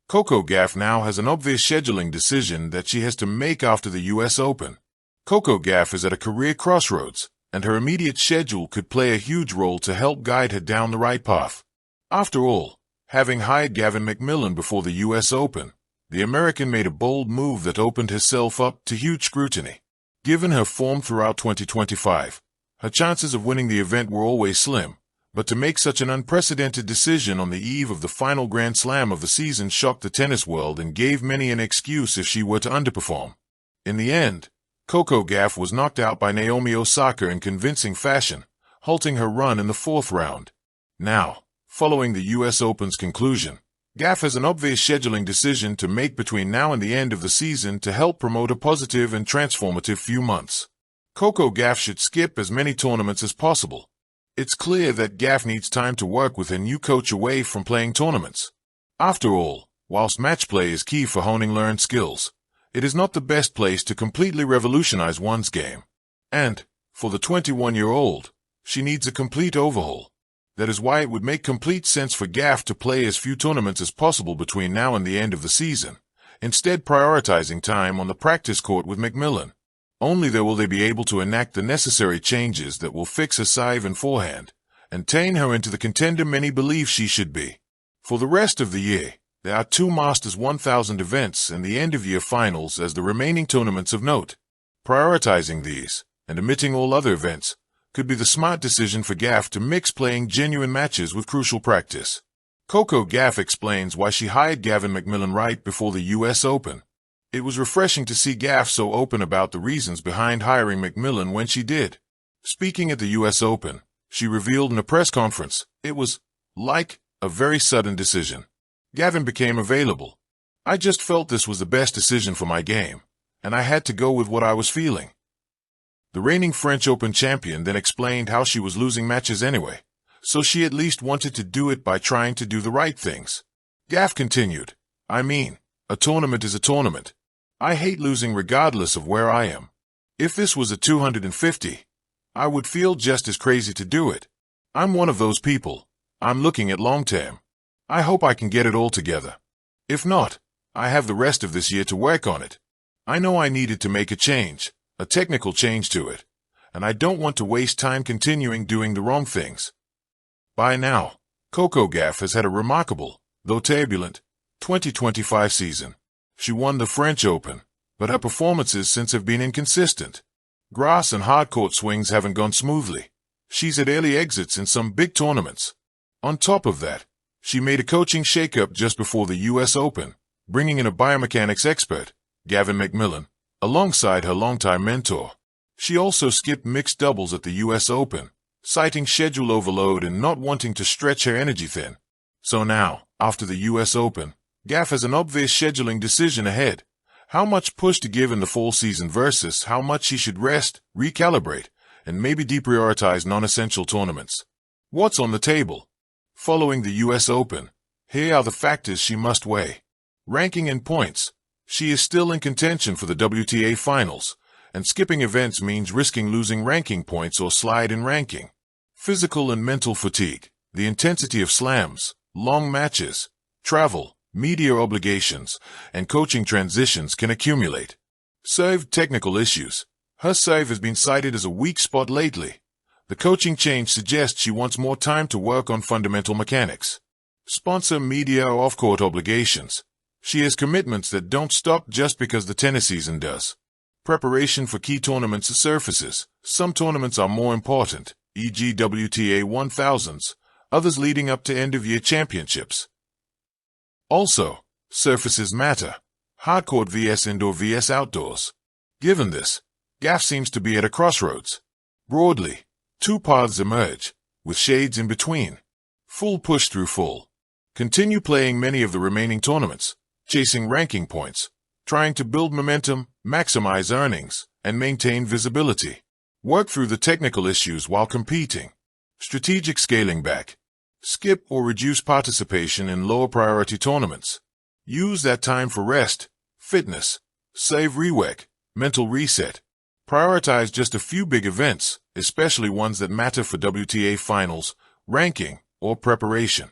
Coco Gauff now has an obvious scheduling decision that she has to make after the US Open. Coco Gauff is at a career crossroads, and her immediate schedule could play a huge role to help guide her down the right path. After all, having hired Gavin McMillan before the US Open, the American made a bold move that opened herself up to huge scrutiny. Given her form throughout 2025, her chances of winning the event were always slim, but to make such an unprecedented decision on the eve of the final Grand Slam of the season shocked the tennis world and gave many an excuse if she were to underperform. In the end, Coco Gauff was knocked out by Naomi Osaka in convincing fashion, halting her run in the fourth round. Now, following the US Open's conclusion, Gauff has an obvious scheduling decision to make between now and the end of the season to help promote a positive and transformative few months. Coco Gauff should skip as many tournaments as possible. It's clear that Gauff needs time to work with her new coach away from playing tournaments. After all, whilst match play is key for honing learned skills, it is not the best place to completely revolutionize one's game. And, for the 21-year-old, she needs a complete overhaul. That is why it would make complete sense for Gauff to play as few tournaments as possible between now and the end of the season, instead prioritizing time on the practice court with McMillan. Only then will they be able to enact the necessary changes that will fix her serve and forehand, and turn her into the contender many believe she should be. For the rest of the year, there are 2 Masters 1000 events and the end-of-year finals as the remaining tournaments of note. Prioritizing these, and omitting all other events, could be the smart decision for Gauff to mix playing genuine matches with crucial practice. Coco Gauff explains why she hired Gavin McMillan right before the US Open. It was refreshing to see Gauff so open about the reasons behind hiring McMillan when she did. Speaking at the US Open, she revealed in a press conference, it was, like, a very sudden decision. Gavin became available. I just felt this was the best decision for my game, and I had to go with what I was feeling. The reigning French Open champion then explained how she was losing matches anyway, so she at least wanted to do it by trying to do the right things. Gauff continued, I mean, a tournament is a tournament. I hate losing regardless of where I am. If this was a 250, I would feel just as crazy to do it. I'm one of those people. I'm looking at long term. I hope I can get it all together. If not, I have the rest of this year to work on it. I know I needed to make a change, a technical change to it, and I don't want to waste time continuing doing the wrong things. By now, Coco Gauff has had a remarkable, though turbulent, 2025 season. She won the French Open, but her performances since have been inconsistent. Grass and hard-court swings haven't gone smoothly. She's had early exits in some big tournaments. On top of that, she made a coaching shakeup just before the US Open, bringing in a biomechanics expert, Gavin McMillan, alongside her longtime mentor. She also skipped mixed doubles at the US Open, citing schedule overload and not wanting to stretch her energy thin. So now, after the US Open, Gauff has an obvious scheduling decision ahead. How much push to give in the fall season versus how much she should rest, recalibrate, and maybe deprioritize non-essential tournaments. What's on the table? Following the US Open, here are the factors she must weigh. Ranking and points. She is still in contention for the WTA Finals, and skipping events means risking losing ranking points or slide in ranking. Physical and mental fatigue. The intensity of slams, long matches, travel, media obligations, and coaching transitions can accumulate. Serve technical issues. Her serve has been cited as a weak spot lately. The coaching change suggests she wants more time to work on fundamental mechanics. Sponsor, media, or off-court obligations. She has commitments that don't stop just because the tennis season does. Preparation for key tournaments surfaces. Some tournaments are more important, e.g. WTA 1000s, others leading up to end-of-year championships. Also, surfaces matter. Hardcourt vs indoor vs outdoors. Given this, Gauff seems to be at a crossroads. Broadly, 2 paths emerge, with shades in between. Full push through full. Continue playing many of the remaining tournaments, chasing ranking points, trying to build momentum, maximize earnings, and maintain visibility. Work through the technical issues while competing. Strategic scaling back. Skip or reduce participation in lower priority tournaments. Use that time for rest, fitness, save rework, mental reset. Prioritize just a few big events, especially ones that matter for WTA finals, ranking, or preparation.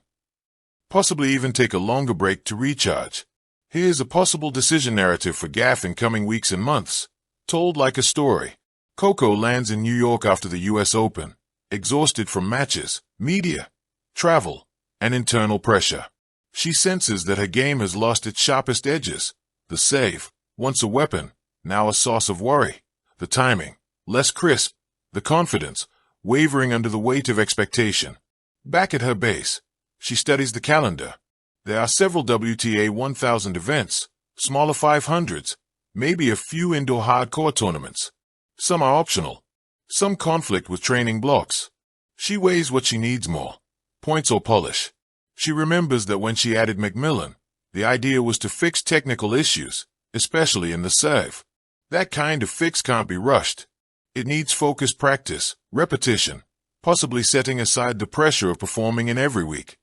possibly even take a longer break to recharge. Here's a possible decision narrative for Gauff in coming weeks and months, told like a story. Coco lands in New York after the US Open, exhausted from matches, media, travel, and internal pressure. She senses that her game has lost its sharpest edges. The save, once a weapon, now a source of worry. The timing, less crisp. The confidence, wavering under the weight of expectation. Back at her base, she studies the calendar. There are several WTA 1000 events, smaller 500s, maybe a few indoor hardcore tournaments. Some are optional. Some conflict with training blocks. She weighs what she needs more, points or polish. She remembers that when she added McMillan, the idea was to fix technical issues, especially in the serve. That kind of fix can't be rushed. It needs focused practice, repetition, possibly setting aside the pressure of performing in every week.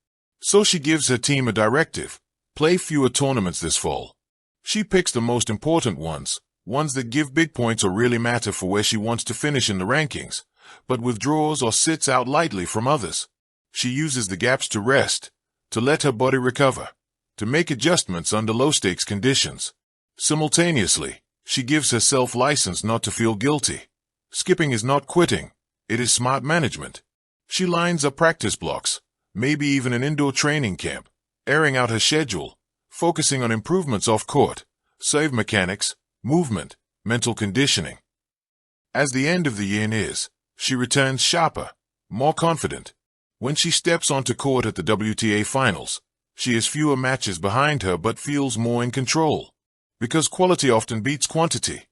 So she gives her team a directive: play fewer tournaments this fall. She picks the most important ones that give big points or really matter for where she wants to finish in the rankings, but withdraws or sits out lightly from others. She uses the gaps to rest, to let her body recover, to make adjustments under low-stakes conditions. Simultaneously, she gives herself license not to feel guilty. Skipping is not quitting, it is smart management. She lines up practice blocks, maybe even an indoor training camp, airing out her schedule, focusing on improvements off-court, serve mechanics, movement, mental conditioning. As the end of the year nears, she returns sharper, more confident. When she steps onto court at the WTA Finals, she has fewer matches behind her but feels more in control. Because quality often beats quantity.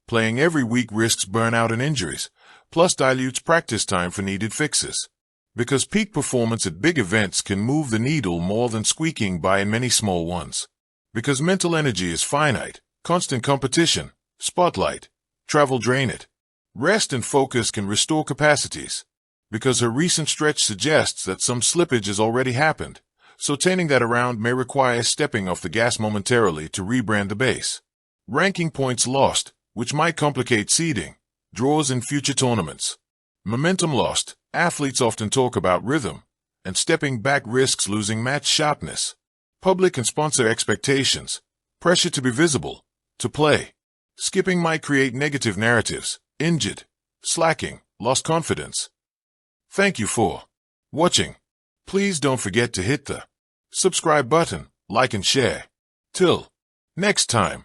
Playing every week risks burnout and injuries, plus dilutes practice time for needed fixes. Because peak performance at big events can move the needle more than squeaking by in many small ones. Because mental energy is finite, constant competition, spotlight, travel drain it. Rest and focus can restore capacities. Because her recent stretch suggests that some slippage has already happened, so turning that around may require stepping off the gas momentarily to rebrand the base. Ranking points lost, which might complicate seeding, draws in future tournaments. Momentum lost, athletes often talk about rhythm, and stepping back risks losing match sharpness. Public and sponsor expectations, pressure to be visible, to play. Skipping might create negative narratives, injured, slacking, lost confidence. Thank you for watching. Please don't forget to hit the subscribe button, like and share. Till next time.